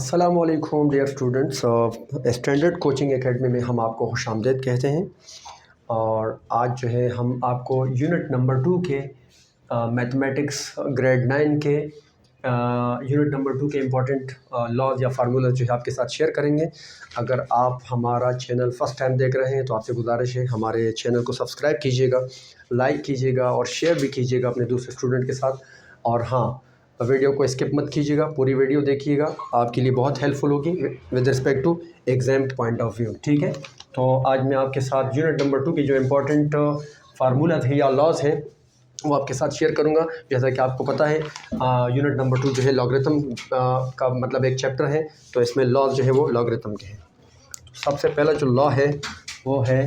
अस्सलामुअलैकुम dear students, Standard Coaching Academy में हम आपको खुशामदीद कहते हैं। और आज जो है हम आपको यूनिट नंबर 2 के मैथमेटिक्स ग्रेड 9 के यूनिट नंबर 2 के इम्पोर्टेंट लॉज या फार्मूला जो है आपके साथ शेयर करेंगे। अगर आप हमारा चैनल फ़र्स्ट टाइम देख रहे हैं तो आपसे गुजारिश है हमारे चैनल को सब्सक्राइब कीजिएगा, लाइक कीजिएगा और शेयर भी कीजिएगा अपने दूसरे स्टूडेंट के साथ। और हाँ, वीडियो को स्किप मत कीजिएगा, पूरी वीडियो देखिएगा, आपके लिए बहुत हेल्पफुल होगी with respect to exam point of view. ठीक है, तो आज मैं आपके साथ यूनिट नंबर 2 की जो इम्पोर्टेंट फार्मूला थे या लॉज हैं वो आपके साथ शेयर करूंगा। जैसा कि आपको पता है यूनिट नंबर 2 जो है लॉगरिथम का मतलब एक चैप्टर है, तो इसमें लॉज जो है वो लॉगरिथम के हैं। सबसे पहला जो लॉ है वो है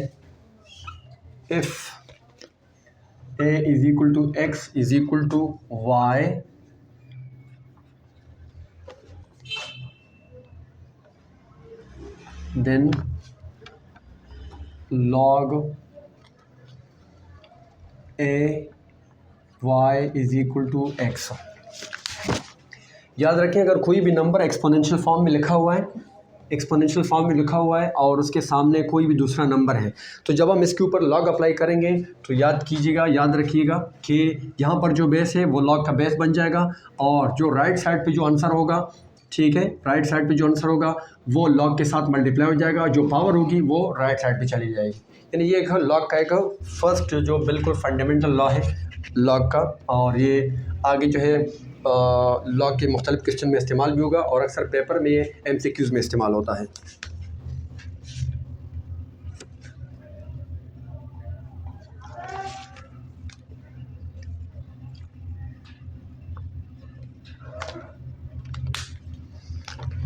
if a is equal to x is equal to y then log a y is equal to x. याद रखें, अगर कोई भी नंबर एक्सपोनेंशियल फॉर्म में लिखा हुआ है, और उसके सामने कोई भी दूसरा नंबर है, तो जब हम इसके ऊपर लॉग अप्लाई करेंगे तो याद रखिएगा कि यहाँ पर जो बेस है वो लॉग का बेस बन जाएगा, और जो राइट साइड पे जो आंसर होगा, ठीक है, राइट साइड पे जो आंसर होगा वो लॉग के साथ मल्टीप्लाई हो जाएगा, जो पावर होगी वो राइट साइड पे चली जाएगी। यानी ये एक लॉग का एक फर्स्ट जो बिल्कुल फंडामेंटल लॉ है लॉग का, और ये आगे जो है लॉग के मुख्तलिफ क्वेश्चन में इस्तेमाल भी होगा और अक्सर पेपर में ये MCQs में इस्तेमाल होता है।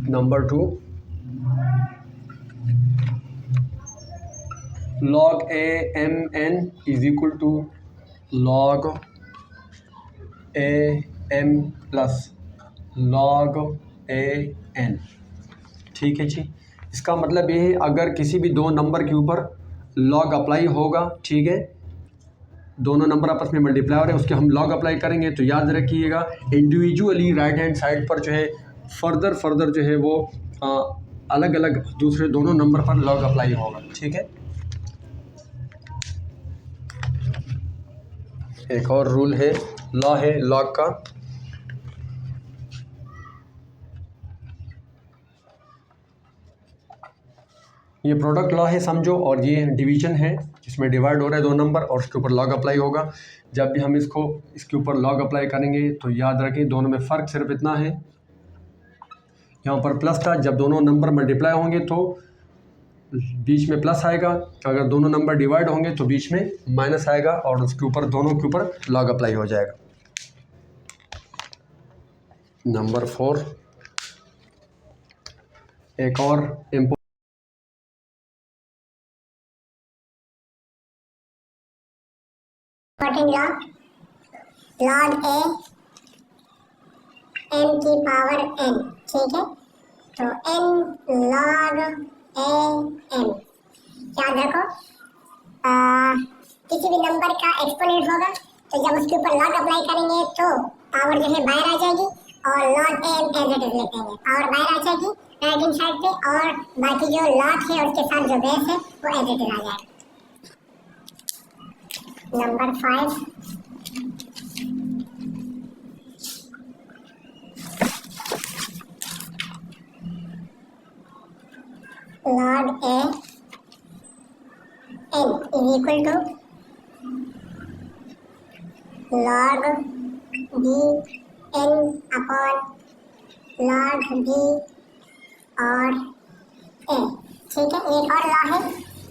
Number 2, log a m n is equal to log a m plus log a n। ठीक है जी, इसका मतलब ये है अगर किसी भी दो नंबर के ऊपर log अप्लाई होगा, ठीक है, दोनों नंबर आपस में मल्टीप्लाई हो रहे हैं, उसके हम log अप्लाई करेंगे, तो याद रखिएगा इंडिविजुअली राइट हैंड साइड पर जो है फर्दर जो है वो अलग अलग दूसरे दोनों नंबर पर लॉग अप्लाई होगा। ठीक है, एक और रूल है, लॉ है लॉग का, ये प्रोडक्ट लॉ है समझो, और ये डिवीजन है जिसमें डिवाइड हो रहा है दो नंबर और उसके ऊपर लॉग अप्लाई होगा। जब भी हम इसके ऊपर लॉग अप्लाई करेंगे तो याद रखें दोनों में फ़र्क सिर्फ इतना है, यहाँ पर प्लस था, जब दोनों नंबर मल्टीप्लाई होंगे तो बीच में प्लस आएगा, अगर दोनों नंबर डिवाइड होंगे तो बीच में माइनस आएगा और उसके ऊपर दोनों के ऊपर लॉग अप्लाई हो जाएगा। नंबर 4, एक और लॉग ए m की पावर n। ठीक है, तो n log a m। याद रखो किसी भी नंबर का एक्सपोनेंट होगा तो जब उसके ऊपर लॉग अप्लाई करेंगे तो पावर जो है बाहर आ जाएगी और log a m as it is लेते हैं, पावर बाहर आ जाएगी राइट हैंड साइड पे, और बाकी जो log है उसके साथ जो बेस है वो एज इट इज आ जाएगा। Number 5, log a n is equal to log b n upon log b और a। ठीक है, एक और लॉ है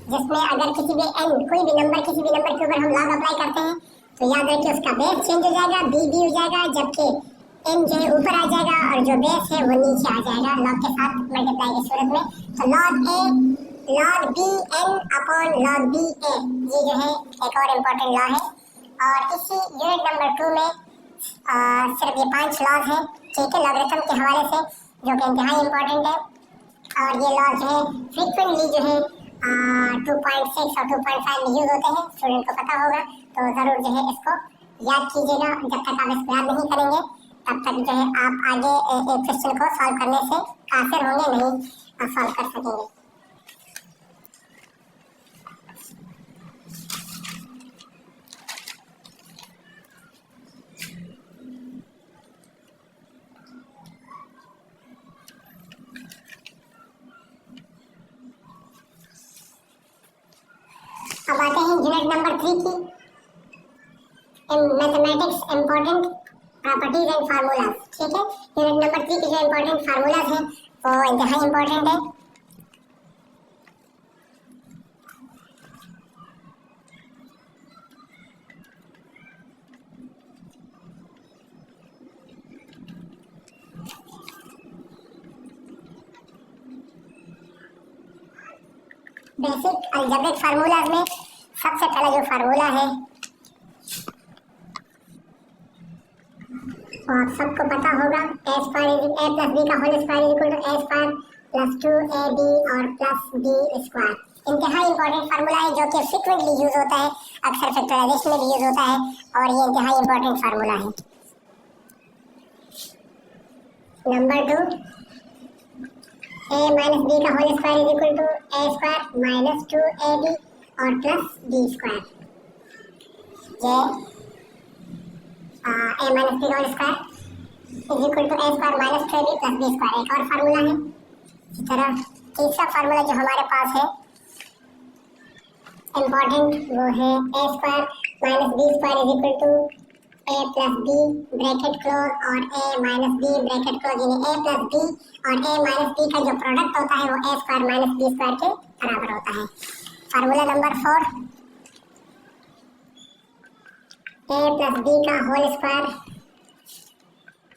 जिसमें अगर किसी भी n कोई भी नंबर किसी भी नंबर के ऊपर हम लॉग अप्लाई करते हैं तो याद रखिए उसका बेस चेंज हो जाएगा, b हो जाएगा, जबकि n जो है ऊपर आ जाएगा और जो बेस है वो नीचे आ जाएगा लॉग के साथ मल्टीप्लाई की सूरत में। तो log b n upon log b a, ये जो है एक और इम्पोर्टेंट लॉ है। और इसी यूनिट नंबर 2 में सिर्फ ये 5 लॉज हैं, ठीक है, लॉगरिथम के हवाले से, जो कि इंतहाई इम्पोर्टेंट है। और ये लॉ जो है फ्रीक्वेंटली जो है 2.6 और 2.5 में यूज होते हैं, स्टूडेंट को पता होगा, तो ज़रूर जो है इसको याद कीजिएगा जब तक आप इसको याद नहीं करेंगे। तब तक जो है आप आगे एक क्वेश्चन को सॉल्व करने से कासिर होंगे, नहीं सॉल्व कर सकेंगे। अब आते हैं यूनिट नंबर 3 की, mathematics important properties and formulas. ठीक है, यूनिट नंबर 3 के जो इम्पोर्टेंट फार्मूलाज हैं वो इंतहाई इम्पोर्टेंट है। बेसिक अलजेब्रिक फार्मूलाज में सबसे पहला जो फार्मूला है वो आप सबको पता होगा, a square a plus b का whole square is equal to a square plus 2ab और प्लस b स्क्वायर। इंतहाई इंपॉर्टेंट फार्मूला है जो कि फ्रीक्वेंटली यूज होता है, अक्सर फैक्टराइजेशन में भी यूज होता है और ये इंतहाई इंपॉर्टेंट फार्मूला है। नंबर 2, a माइनस बी का whole square is equal to a square minus 2ab और प्लस b स्क्वायर। ये a माइनस बी का whole square is equal to a square minus 2ab plus b square एक और formula है। इसी तरह तीसरा फार्मूला जो हमारे पास है इम्पॉर्टेंट वो है a square minus b square is equal to a plus b bracket close और a minus b bracket close, यानी ए प्लस बी और ए माइनस बी का जो प्रोडक्ट होता है वो a square minus b square के बराबर होता है। Formula number 4, a plus b का whole square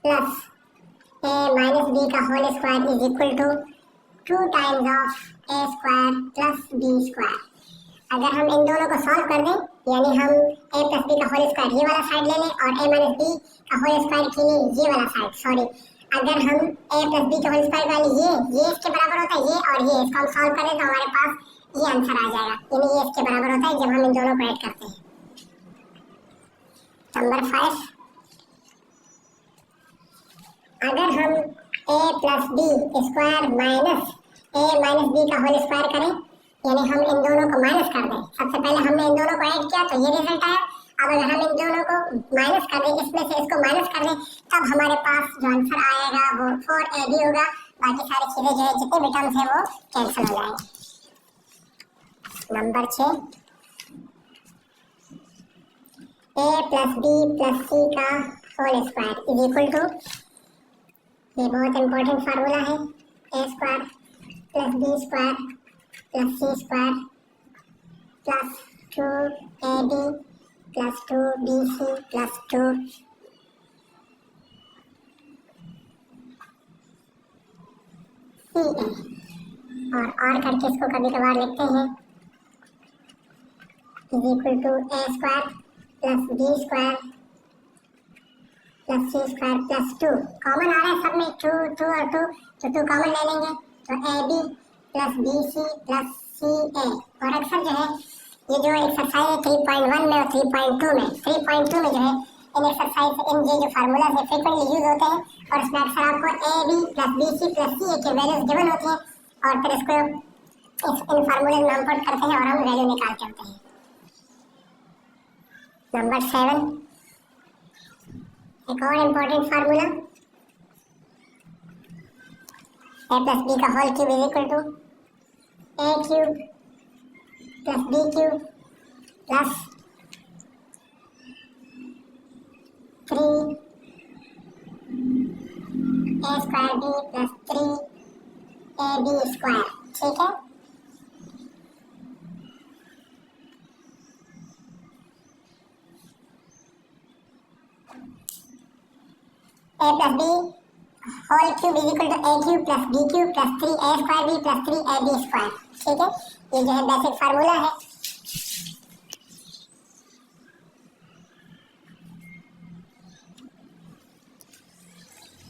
plus a minus b का whole square is equal to 2 times of a square plus b square. अगर हम इन दोनों को सॉल्व कर दें, यानी हम a प्लस बी का होल स्क्वायर ये वाला साइड ले लें और a माइनस बी का होल स्क्वायर के लिए ये वाला साइड, सॉरी, अगर हम a प्लस बी का होल स्क्वायर वाली ये इसके बराबर होता है, ये और ये इसको हम सॉल्व करें तो हमारे पास ये आंसर आ जाएगा, यानी ये इसके बराबर होता है जब हम इन दोनों को ऐड करते हैं। नंबर 5, अगर हम a plus b square minus a minus b का होल स्क्वायर करें, यानी हम इन दोनों को माइनस कर दें, सबसे पहले हमने इन दोनों को ऐड किया तो ये रिजल्ट आया। अब अगर हम इन दोनों को माइनस कर दें, इसमें से इसको माइनस कर दें, तब हमारे पास जो आंसर आएगा वो 4ab होगा। बाकी सारी चीजें जो है जितने भी टर्म्स हैं वो कैंसिल हो जाएंगे। Number 6, a plus b plus c का whole square is equal to, ये बहुत इंपॉर्टेंट फार्मूला है, a square plus b square plus c square plus 2ab plus 2bc plus 2 और करके इसको कभी कभार लिखते हैं is equal to a square plus b square plus c square plus 2। Common आ रहा है सब में 2 और 2, तो 2 कॉमन ले लेंगे तो ab plus b c plus c a. और अक्सर जो है ये जो एक्सरसाइज है 3.1 में और 3.2 में, 3.2 में जो है इन एक्सरसाइज इन ये जो फार्मूला से फ्रीक्वेंटली यूज होते हैं और इसमें अक्सर आपको a b plus b c plus c a के वैल्यूज गिवन होती हैं और फिर इसको इन फार्मूले में हम पुट करते हैं और हम वैल्यू निकाल के आते हैं। नंबर 7, एक और important formula, a plus b का whole cube is equal to a cube plus b cube plus 3 a square b plus 3 ab square. ठीक है, a plus b whole cube is equal to a cube plus b cube plus 3a square b plus 3ab square. ठीक है, ये जो है basic formula है।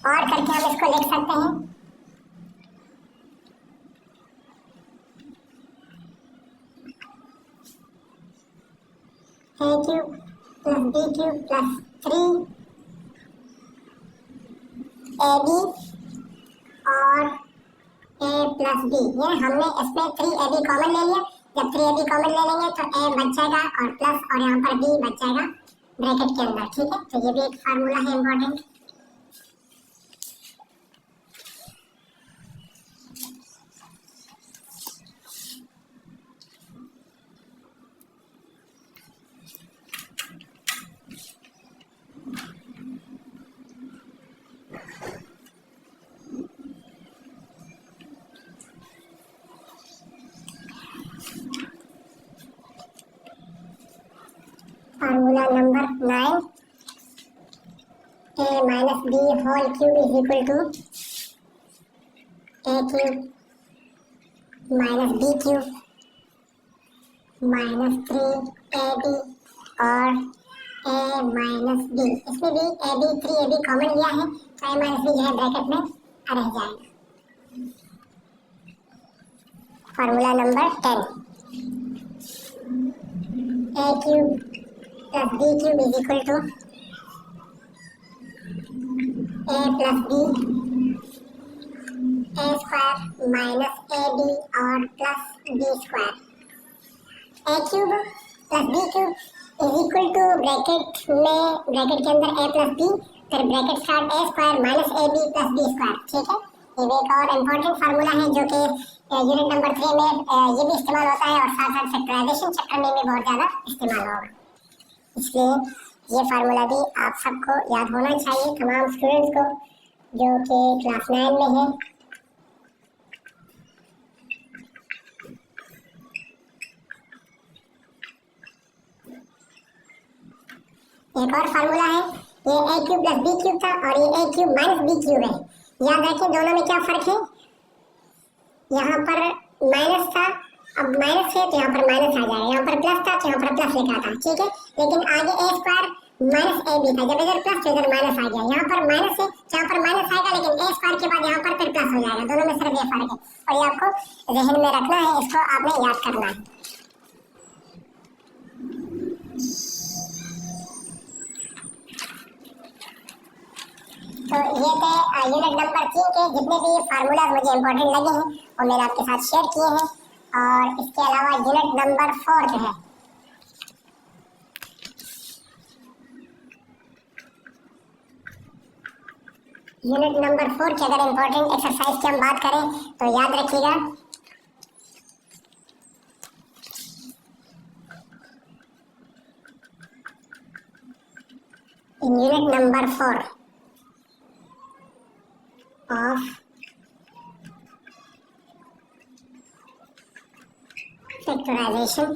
और करके हम इसको लिख सकते हैं a cube plus b cube plus 3 a b और ए प्लस बी, ये हमने इसमें 3ab कॉमन ले लिया। जब 3ab कॉमन ले लेंगे तो a बच जाएगा और प्लस और यहाँ पर b बच जाएगा ब्रैकेट के अंदर। ठीक है, तो ये भी एक फार्मूला है important. Formula number 9, a minus b whole cube is equal to a cube minus b cube minus 3ab और a माइनस बी। इसमें भी ab 3ab कॉमन लिया है तो a माइनस बी जो है ब्रैकेट में रह जाएगा। Formula number 10, a cube plus b cube is equal to a plus b, a square minus ab और plus b square। a cube plus b cube is equal to bracket के अंदर a plus b, फिर bracket start a square minus ab plus b square। ठीक है, ये भी एक और इम्पोर्टेंट फार्मूला है जो कि यूनिट नंबर 3 में ये भी इस्तेमाल होता है और साथ साथ फैक्टराइजेशन चैप्टर में भी बहुत ज़्यादा इस्तेमाल होगा। इसलिए ये फार्मूला भी आप सबको याद होना चाहिए, तमाम स्टूडेंट्स को जो कि क्लास 9 में है। एक और फार्मूला है, ये a cube plus b cube था और ये a cube minus b cube है। याद रखें दोनों में क्या फ़र्क है, यहाँ पर माइनस था, अब माइनस है तो यहाँ पर माइनस आ जाएगा, यहाँ पर प्लस था तो यहाँ पर प्लस लिखा था। ठीक है, लेकिन आगे a square minus a b था, जब इधर प्लस तो इधर माइनस आ गया। यहाँ पर माइनस है तो यहाँ पर माइनस आएगा, लेकिन a स्क्वायर के बाद यहाँ पर फिर प्लस हो जाएगा। दोनों में सिर्फ ये फर्क है और ये आपको जहन में रखना है, इसको आपने याद करना है। तो ये थे यूनिट नंबर 3 के जितने भी फार्मूलाज मुझे इंपॉर्टेंट लगे हैं वो मैंने आपके साथ शेयर किए हैं। और इसके अलावा यूनिट नंबर 4 जो है, यूनिट नंबर 4 की अगर इंपॉर्टेंट एक्सरसाइज की हम बात करें तो याद रखिएगा, इन unit number 4 of factorization,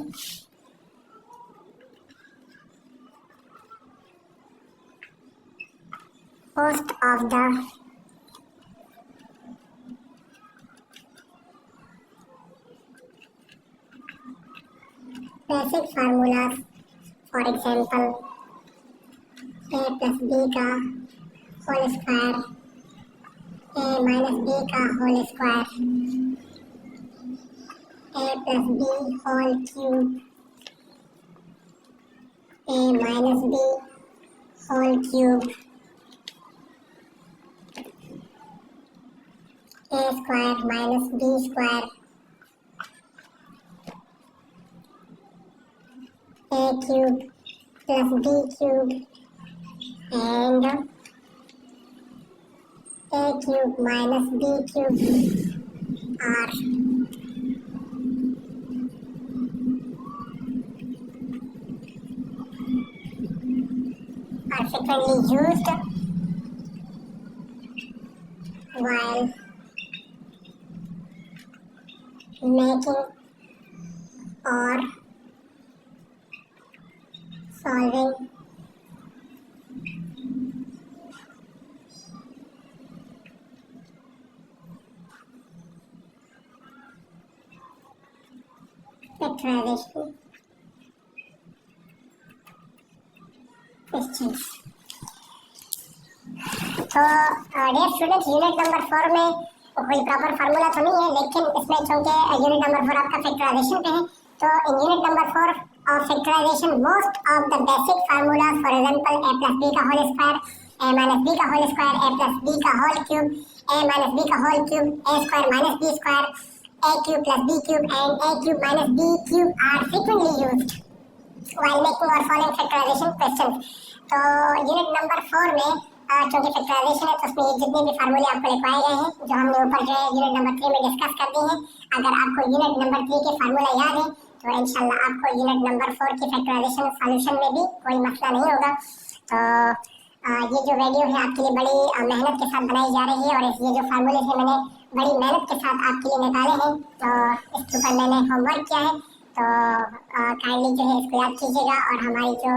most of the basic formulas, for example a plus b का whole square, a minus b का whole square, a plus b whole cube, a minus b whole cube, a square minus b square, a cube plus b cube and a cube minus b cube are. are frequently used while making or solving factorization questions। तो dear students, unit number 4 में कोई proper formula तो नहीं है, लेकिन इसमें चूंकि unit number 4 आपका फैक्टराइजेशन पे है, तो in unit number 4 of factorisation most of the basic formulas, for example a plus b का whole square, a minus b का whole square a plus b का whole cube a minus b का whole cube a square minus b square a cube plus b cube and a cube minus b cube are frequently used while making or solving factorization questions। तो unit number 4 में क्योंकि factorisation है तो उसमें जितने भी फार्मूले आपको लिखवाए गए हैं जो हमने ऊपर जो है यूनिट नंबर 3 में डिस्कस कर दिए हैं, अगर आपको यूनिट नंबर 3 के फार्मूला याद है तो इंशाल्लाह आपको यूनिट नंबर 4 की फैक्टराइजेशन सॉल्यूशन में भी कोई मसला नहीं होगा। तो ये जो वीडियो है आपके लिए बड़ी मेहनत के साथ बनाई जा रही है और ये जो फार्मूले थे मैंने बड़ी मेहनत के साथ आपके लिए निकाले हैं, तो इसके ऊपर मैंने होमवर्क किया है। तो काइंडली जो है इसको याद कीजिएगा और हमारी जो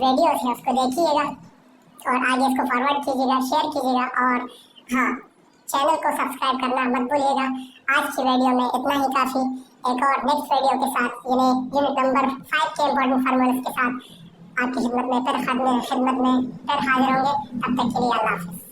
वीडियो है उसको देखिएगा और आगे इसको फॉरवर्ड कीजिएगा, शेयर कीजिएगा और हाँ, चैनल को सब्सक्राइब करना मत भूलिएगा। आज की वीडियो में इतना ही काफ़ी। एक और नेक्स्ट वीडियो के साथ यानी यूनिट नंबर 5 के इम्पोर्टेंट फार्मूलेस के साथ आपकी खिदमत में फिर हाजिर होंगे। तब तक के लिए अल्लाह हाफ़िज़।